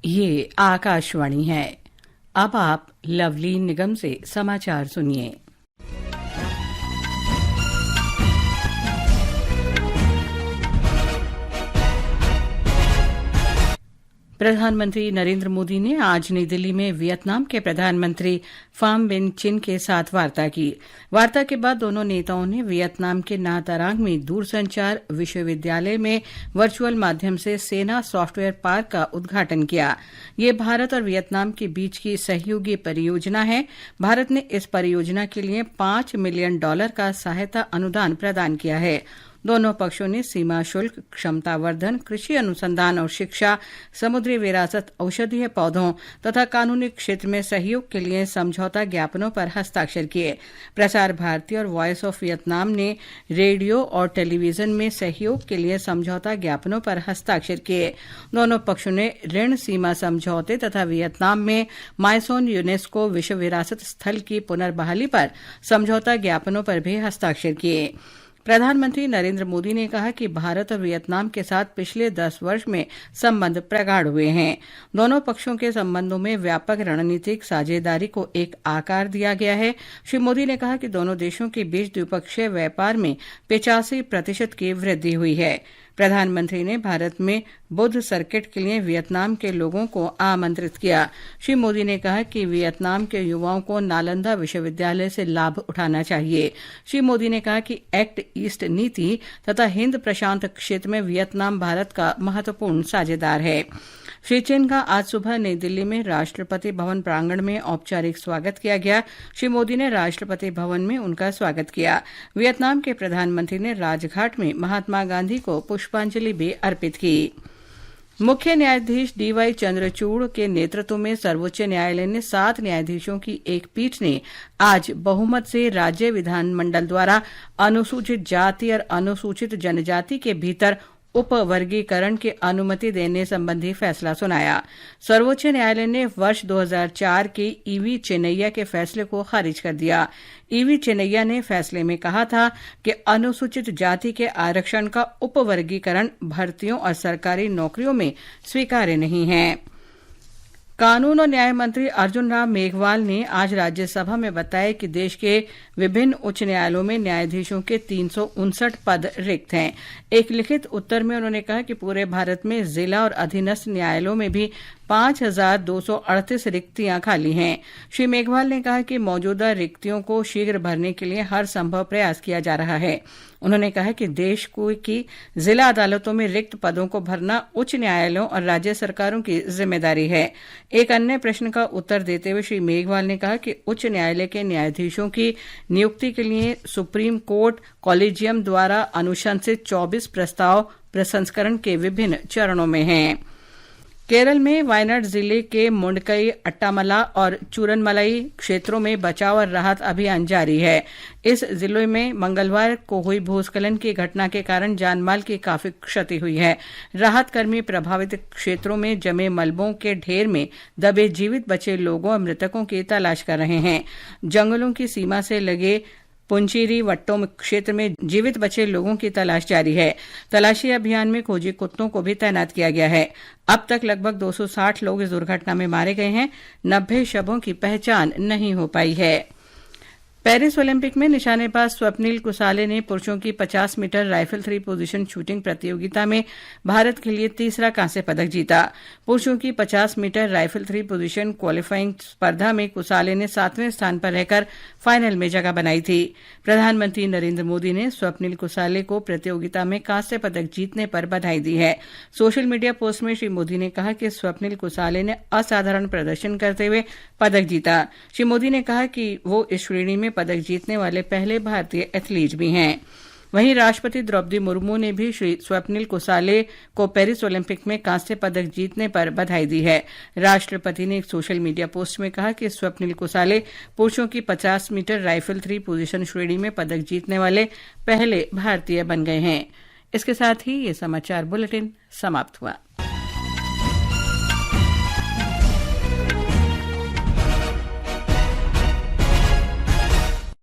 ये आकाशवाणी है। अब आप लवली निगम से समाचार सुनिए। प्रधानमंत्री नरेंद्र मोदी ने आज नई दिल्ली में वियतनाम के प्रधानमंत्री फाम बिन चिन के साथ वार्ता की। वार्ता के बाद दोनों नेताओं ने वियतनाम के ना तरांग में दूरसंचार विश्वविद्यालय में वर्चुअल माध्यम से सेना सॉफ्टवेयर पार्क का उद्घाटन किया। ये भारत और वियतनाम के बीच की सहयोगी परियोजना है। भारत ने इस परियोजना के लिए $5 मिलियन का सहायता अनुदान प्रदान किया है। दोनों पक्षों ने सीमा शुल्क, क्षमतावर्धन, कृषि अनुसंधान और शिक्षा, समुद्री विरासत, औषधीय पौधों तथा कानूनी क्षेत्र में सहयोग के लिए समझौता ज्ञापनों पर हस्ताक्षर किए। प्रसार भारती और वॉइस ऑफ वियतनाम ने रेडियो और टेलीविजन में सहयोग के लिए समझौता ज्ञापनों पर हस्ताक्षर किए। दोनों पक्षों ने ऋण सीमा समझौते तथा वियतनाम में मायसोन यूनेस्को विश्व विरासत स्थल की पुनर्बहाली पर समझौता ज्ञापनों पर भी हस्ताक्षर किए। प्रधानमंत्री नरेंद्र मोदी ने कहा कि भारत और वियतनाम के साथ पिछले 10 वर्ष में संबंध प्रगाढ़ हुए हैं। दोनों पक्षों के संबंधों में व्यापक रणनीतिक साझेदारी को एक आकार दिया गया है। श्री मोदी ने कहा कि दोनों देशों के बीच द्विपक्षीय व्यापार में 85% की वृद्धि हुई है। प्रधानमंत्री ने भारत में बुद्ध सर्किट के लिए वियतनाम के लोगों को आमंत्रित किया। श्री मोदी ने कहा कि वियतनाम के युवाओं को नालंदा विश्वविद्यालय से लाभ उठाना चाहिए। श्री मोदी ने कहा कि एक्ट ईस्ट नीति तथा हिंद प्रशांत क्षेत्र में वियतनाम भारत का महत्वपूर्ण साझेदार है। श्री चिन का आज सुबह नई दिल्ली में राष्ट्रपति भवन प्रांगण में औपचारिक स्वागत किया गया। श्री मोदी ने राष्ट्रपति भवन में उनका स्वागत किया। वियतनाम के प्रधानमंत्री ने राजघाट में महात्मा गांधी को पुष्पांजलि भी अर्पित की। मुख्य न्यायाधीश डीवाई चंद्रचूड़ के नेतृत्व में सर्वोच्च न्यायालय ने 7 न्यायाधीशों की एक पीठ ने आज बहुमत से राज्य विधानमंडल द्वारा अनुसूचित जाति और अनुसूचित जनजाति के भीतर उपवर्गीकरण की अनुमति देने संबंधी फैसला सुनाया। सर्वोच्च न्यायालय ने वर्ष 2004 के ईवी चेन्नैया के फैसले को खारिज कर दिया। ईवी चेन्नैया ने फैसले में कहा था कि अनुसूचित जाति के आरक्षण का उपवर्गीकरण भर्तियों और सरकारी नौकरियों में स्वीकार्य नहीं है। कानून और न्याय मंत्री अर्जुन राम मेघवाल ने आज राज्यसभा में बताया कि देश के विभिन्न उच्च न्यायालयों में न्यायाधीशों के 359 पद रिक्त हैं। एक लिखित उत्तर में उन्होंने कहा कि पूरे भारत में जिला और अधीनस्थ न्यायालयों में भी 5238 रिक्तियां खाली हैं। श्री मेघवाल ने कहा कि मौजूदा रिक्तियों को शीघ्र भरने के लिए हर संभव प्रयास किया जा रहा है। उन्होंने कहा कि देश की जिला अदालतों में रिक्त पदों को भरना उच्च न्यायालयों और राज्य सरकारों की जिम्मेदारी है। एक अन्य प्रश्न का उत्तर देते हुए श्री मेघवाल ने कहा कि उच्च न्यायालय के न्यायाधीशों की नियुक्ति के लिए सुप्रीम कोर्ट कॉलेजियम द्वारा अनुशंसित 24 प्रस्ताव प्रसंस्करण के विभिन्न चरणों में हैं। केरल में वायनाड जिले के मुंडकई, अट्टामला और चूरनमलई क्षेत्रों में बचाव और राहत अभियान जारी है। इस जिले में मंगलवार को हुई भूस्खलन की घटना के कारण जानमाल की काफी क्षति हुई है। राहत कर्मी प्रभावित क्षेत्रों में जमे मलबों के ढेर में दबे जीवित बचे लोगों और मृतकों की तलाश कर रहे हैं। जंगलों की सीमा से लगे पुंचीरी वट्टों क्षेत्र में जीवित बचे लोगों की तलाश जारी है। तलाशी अभियान में खोजी कुत्तों को भी तैनात किया गया है। अब तक लगभग 260 लोग इस दुर्घटना में मारे गए हैं। 90 शवों की पहचान नहीं हो पाई है। पेरिस ओलंपिक में निशानेबाज स्वप्निल कुसाले ने पुरुषों की 50 मीटर राइफल 3 पोजीशन शूटिंग प्रतियोगिता में भारत के लिए तीसरा कांस्य पदक जीता। पुरुषों की 50 मीटर राइफल 3 पोजीशन क्वालिफाइंग स्पर्धा में कुसाले ने 7वें स्थान पर रहकर फाइनल में जगह बनाई थी। प्रधानमंत्री नरेंद्र मोदी ने स्वप्निल कुसाले को प्रतियोगिता में कांस्य पदक जीतने पर बधाई दी है। सोशल मीडिया पोस्ट में श्री मोदी ने कहा कि स्वप्निल कुसाले ने असाधारण प्रदर्शन करते हुए पदक जीता। श्री मोदी ने कहा कि वो इस श्रेणी में पदक जीतने वाले पहले भारतीय एथलीट भी हैं। वहीं राष्ट्रपति द्रौपदी मुर्मू ने भी श्री स्वप्निल कुसाले को पेरिस ओलंपिक में कांस्य पदक जीतने पर बधाई दी है। राष्ट्रपति ने एक सोशल मीडिया पोस्ट में कहा कि स्वप्निल कुसाले पुरुषों की 50 मीटर राइफल 3 पोजीशन श्रेणी में पदक जीतने वाले पहले भारतीय बन गए हैं। इसके साथ ही ये समाचार बुलेटिन समाप्त हुआ।